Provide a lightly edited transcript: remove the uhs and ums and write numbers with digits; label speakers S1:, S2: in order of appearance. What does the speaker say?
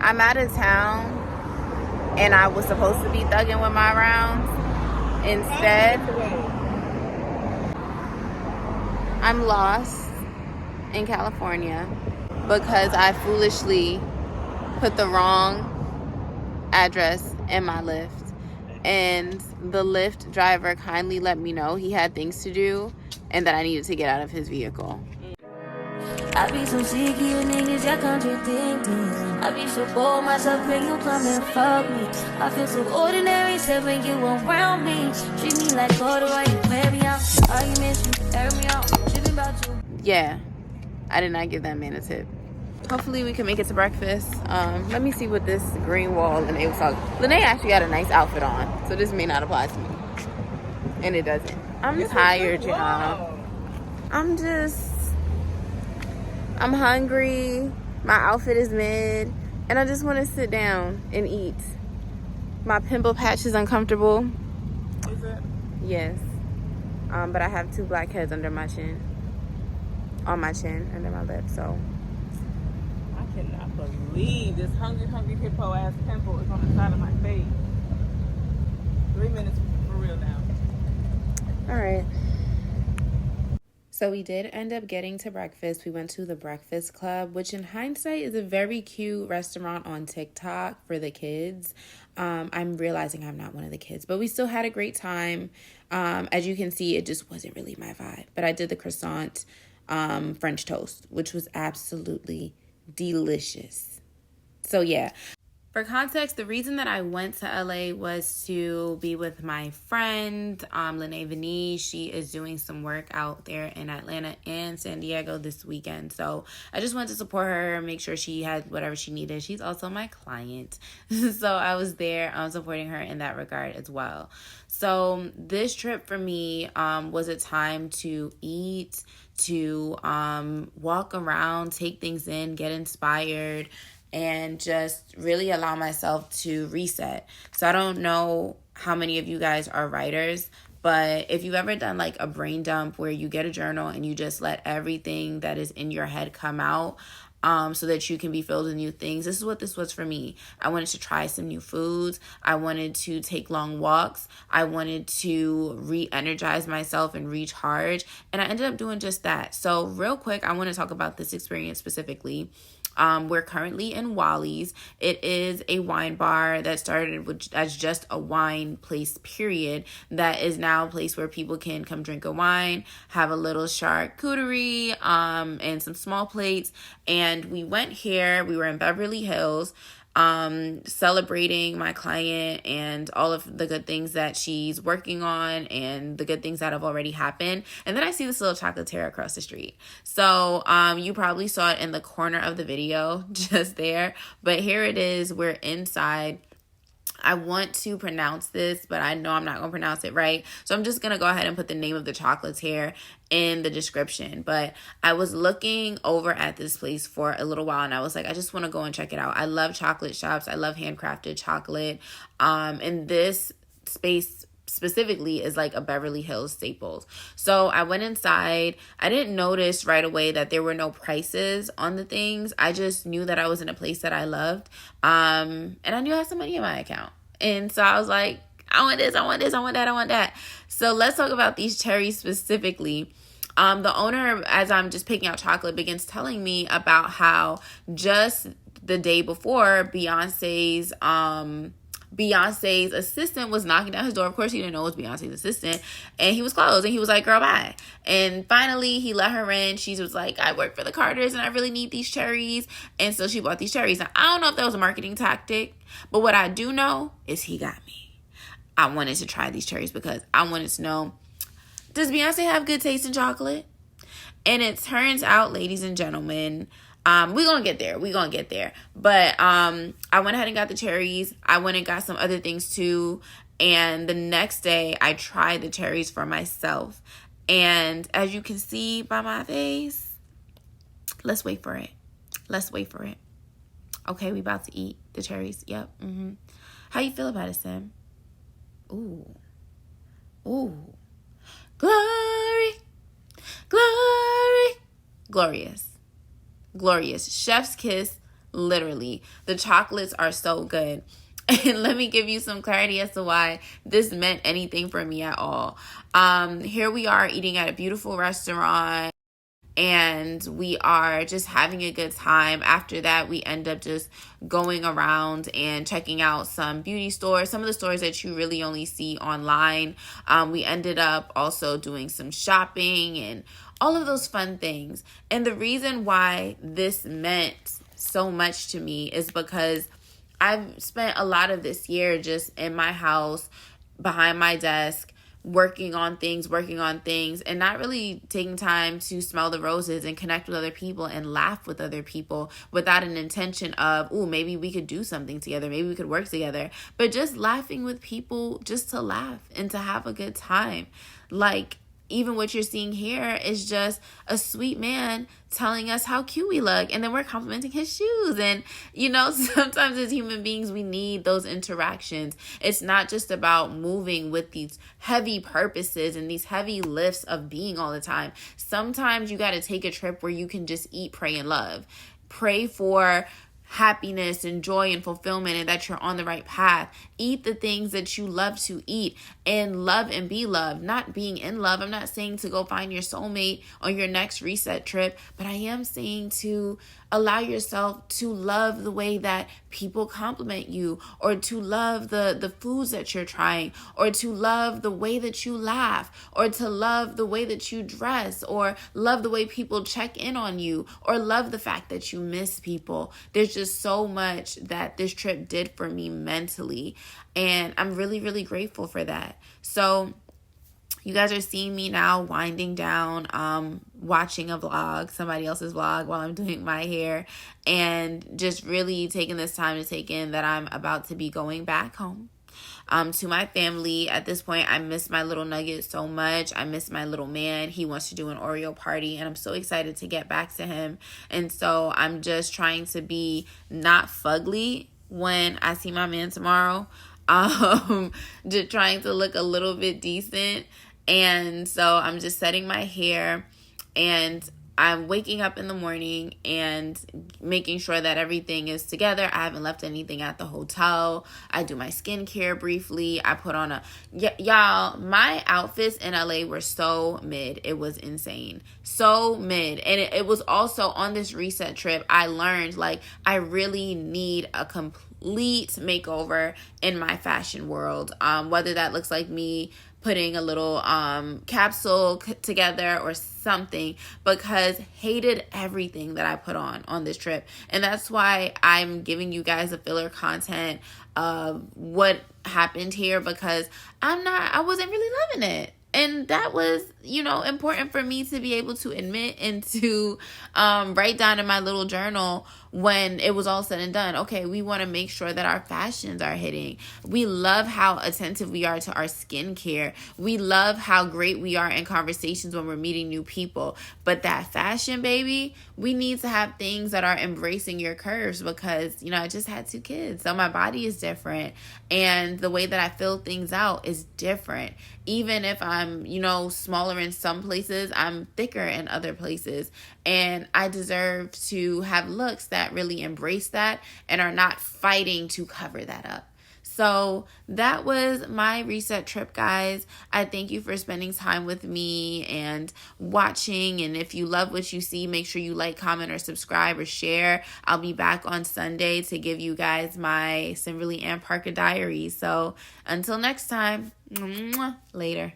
S1: I'm out of town, and I was supposed to be thugging with my rounds. Instead, I'm lost in California because I foolishly put the wrong address in my Lyft, and the Lyft driver kindly let me know he had things to do and that I needed to get out of his vehicle.
S2: I be so sick of you niggas, y'all contradicting. I be so bold myself when you come and fuck me. I feel so ordinary, except when you around me. Treat me like corduroy, you wear me out. Arguments, you air me out. Tripping about you.
S1: Yeah, I did not give that man a tip. Hopefully we can make it to breakfast. Let me see what this green wall Lynae was talking. Lynae actually got a nice outfit on, so this may not apply to me. And it doesn't. I'm tired, y'all. I'm hungry. My outfit is mid. And I just want to sit down and eat. My pimple patch is uncomfortable.
S3: Is it?
S1: Yes. But I have 2 blackheads under my chin. On my chin, under my lip, so.
S3: I cannot believe this hungry hippo ass pimple is on the side of my face. 3 minutes for real now.
S1: All right. So we did end up getting to breakfast. We went to the Breakfast Club, which in hindsight is a very cute restaurant on TikTok for the kids. I'm realizing I'm not one of the kids, but we still had a great time. As you can see, it just wasn't really my vibe. But I did the croissant French toast, which was absolutely delicious. So yeah. For context, the reason that I went to LA was to be with my friend, Lynae. She is doing some work out there in Atlanta and San Diego this weekend. So I just wanted to support her, make sure she had whatever she needed. She's also my client. So I was there supporting her in that regard as well. So this trip for me was a time to eat, to walk around, take things in, get inspired, and just really allow myself to reset. So I don't know how many of you guys are writers, but if you've ever done like a brain dump where you get a journal and you just let everything that is in your head come out, so that you can be filled with new things. This is what this was for me. I wanted to try some new foods. I wanted to take long walks. I wanted to re-energize myself and recharge. And I ended up doing just that. So real quick, I want to talk about this experience specifically. We're currently in Wally's. It is a wine bar that started as just a wine place, period, that is now a place where people can come drink a wine, have a little charcuterie, and some small plates. And we went here. We were in Beverly Hills, celebrating my client and all of the good things that she's working on and the good things that have already happened. And then I see this little chocolatier across the street. So you probably saw it in the corner of the video just there, but here it is. We're inside. I want to pronounce this, but I know I'm not going to pronounce it right. So I'm just going to go ahead and put the name of the chocolatier in the description. But I was looking over at this place for a little while and I was like, I just want to go and check it out. I love chocolate shops. I love handcrafted chocolate. And this space specifically is like a Beverly Hills Staples. So I went inside. I didn't notice right away that there were no prices on the things. I just knew that I was in a place that I loved. And I knew I had some money in my account. And so I was like, I want this, I want this, I want that, I want that. So let's talk about these cherries specifically. The owner, as I'm just picking out chocolate, begins telling me about how just the day before Beyonce's assistant was knocking down his door. Of course, he didn't know it was Beyonce's assistant. And he was closed. And he was like, girl, bye. And finally, he let her in. She was like, I work for the Carters and I really need these cherries. And so she bought these cherries. Now, I don't know if that was a marketing tactic. But what I do know is he got me. I wanted to try these cherries because I wanted to know, does Beyonce have good taste in chocolate? And it turns out, ladies and gentlemen, we're going to get there. We're going to get there. But I went ahead and got the cherries. I went and got some other things too. And the next day, I tried the cherries for myself. And as you can see by my face, let's wait for it. Let's wait for it. Okay, we about to eat the cherries. Yep. How you feel about it, Sam? Ooh. Ooh. Glory. Glory. Glorious. Glorious. Chef's kiss. Literally. The chocolates are so good. And let me give you some clarity as to why this meant anything for me at all. Here we are eating at a beautiful restaurant, and we are just having a good time. After that, we end up just going around and checking out some beauty stores, some of the stores that you really only see online. We ended up also doing some shopping and all of those fun things. And the reason why this meant so much to me is because I've spent a lot of this year just in my house, behind my desk, working on things, and not really taking time to smell the roses and connect with other people and laugh with other people without an intention of, ooh, maybe we could do something together, maybe we could work together, but just laughing with people just to laugh and to have a good time. Like, even what you're seeing here is just a sweet man telling us how cute we look, and then we're complimenting his shoes. And sometimes as human beings, we need those interactions. It's not just about moving with these heavy purposes and these heavy lifts of being all the time. Sometimes you got to take a trip where you can just eat, pray, and love. Pray for happiness and joy and fulfillment, and that you're on the right path. Eat the things that you love to eat, and love and be loved, not being in love. I'm not saying to go find your soulmate on your next reset trip, but I am saying to allow yourself to love the way that people compliment you, or to love the foods that you're trying, or to love the way that you laugh, or to love the way that you dress, or love the way people check in on you, or love the fact that you miss people. There's just so much that this trip did for me mentally, and I'm really, really grateful for that. So you guys are seeing me now winding down, watching a vlog, somebody else's vlog, while I'm doing my hair, and just really taking this time to take in that I'm about to be going back home to my family. At this point, I miss my little nugget so much. I miss my little man. He wants to do an Oreo party, and I'm so excited to get back to him. And so I'm just trying to be not fugly when I see my man tomorrow. Just trying to look a little bit decent. And so I'm just setting my hair, and I'm waking up in the morning and making sure that everything is together. I haven't left anything at the hotel. I do my skincare briefly. I put on y'all, my outfits in LA were so mid. It was insane. So mid. And it was also on this reset trip, I learned, like, I really need a complete makeover in my fashion world. Whether that looks like me putting a little capsule together or something, because hated everything that I put on this trip. And that's why I'm giving you guys a filler content of what happened here, because I wasn't really loving it. And that was, important for me to be able to admit and to write down in my little journal when it was all said and done. Okay, we want to make sure that our fashions are hitting. We love how attentive we are to our skincare. We love how great we are in conversations when we're meeting new people. But that fashion, baby, we need to have things that are embracing your curves, because, I just had 2 kids. So my body is different. And the way that I fill things out is different. Even if I'm, smaller in some places, I'm thicker in other places. And I deserve to have looks that really embrace that and are not fighting to cover that up. So that was my reset trip, guys. I thank you for spending time with me and watching. And if you love what you see, make sure you like, comment, or subscribe, or share. I'll be back on Sunday to give you guys my Simberly Ann Parker diary. So until next time, later.